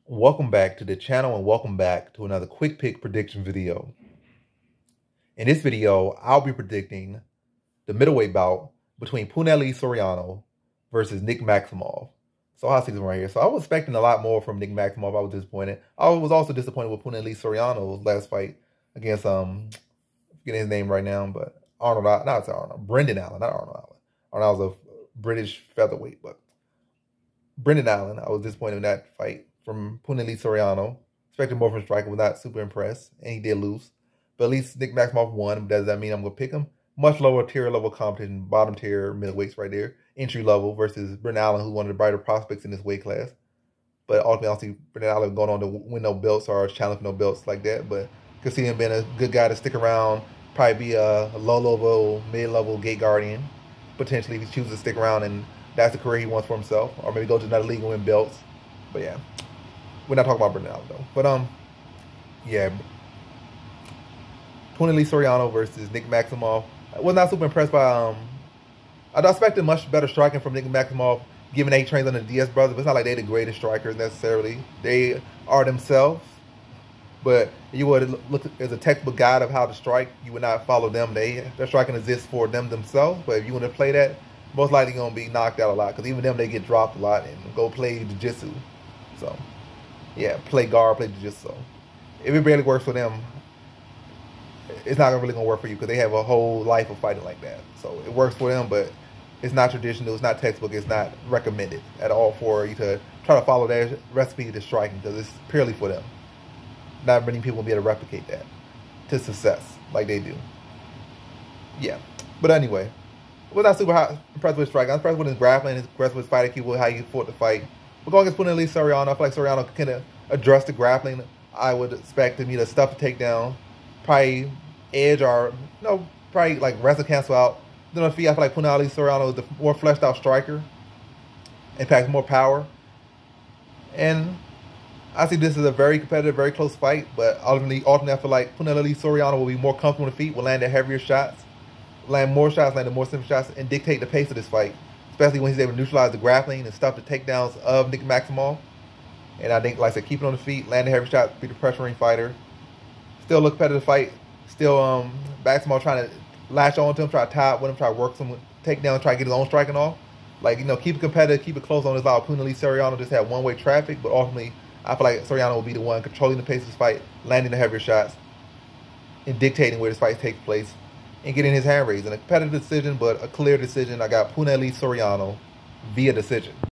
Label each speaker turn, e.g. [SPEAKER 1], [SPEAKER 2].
[SPEAKER 1] Welcome back to the channel and welcome back to another quick pick prediction video. In this video, I'll be predicting the middleweight bout between Punahele Soriano versus Nick Maximov. So I'll see this right here. So I was expecting a lot more from Nick Maximov. I was disappointed. I was also disappointed with Punahele Soriano's last fight against forgetting his name right now, but Brendan Allen, not Arnold Allen. Arnold was a British featherweight, but Brendan Allen, I was disappointed in that fight from Punahele Soriano. Expected more from striker, was not super impressed, and he did lose. But at least Nick Maximov won. Does that mean I'm going to pick him? Much lower tier level competition, bottom tier middleweights right there. Entry level versus Brendan Allen, who's one of the brighter prospects in this weight class. But ultimately, I don't see Brendan Allen going on to win no belts or challenge for no belts like that. But could see him being a good guy to stick around, probably be a low-level, mid-level gate guardian, potentially if he chooses to stick around and that's the career he wants for himself. Or maybe go to another league and win belts. But yeah. We're not talking about Brendan Allen, though. But, yeah. Punahele Soriano versus Nick Maximov. I was not super impressed by, I expected much better striking from Nick Maximov, given that he trains under the Diaz brothers. But it's not like they're the greatest strikers, necessarily. They are themselves. But you would look as a textbook guide of how to strike, you would not follow them. Their striking exists for them themselves. But if you want to play that, most likely going to be knocked out a lot. Because even them, they get dropped a lot and go play jiu-jitsu. So yeah, play guard, play jiu-jitsu. If it barely works for them, it's not really going to work for you because they have a whole life of fighting like that. So it works for them, but it's not traditional, it's not textbook, it's not recommended at all for you to try to follow their recipe to striking because it's purely for them. Not many people will be able to replicate that to success like they do. Yeah, but anyway, we're not super impressed with his striking. I'm impressed with his grappling, impressed with his fight IQ, how he fought the fight. We're going against Punahele Soriano. I feel like Soriano can address the grappling. I would expect him to stuff a takedown, probably edge or, probably like wrestle cancel out. Then on the feet, I feel like Punahele Soriano is the more fleshed out striker and packs more power. And I see this as a very competitive, very close fight, but ultimately I feel like Punahele Soriano will be more comfortable on the feet, will land the heavier shots, land more shots, land the more simple shots, and dictate the pace of this fight. Especially when he's able to neutralize the grappling and stuff the takedowns of Nick Maximov. And I think, like I said, keep it on the feet, land the heavy shot, be the pressuring fighter. Still look competitive fight. Still Maximov trying to latch on to him, try to tie up with him, try to work some takedown, try to get his own striking off. Like, keep it competitive, keep it close on his out. Punahele Soriano just had one-way traffic, but ultimately, I feel like Soriano will be the one controlling the pace of this fight, landing the heavier shots, and dictating where this fight takes place. And getting his hand raised in a competitive decision, but a clear decision. I got Punahele Soriano via decision.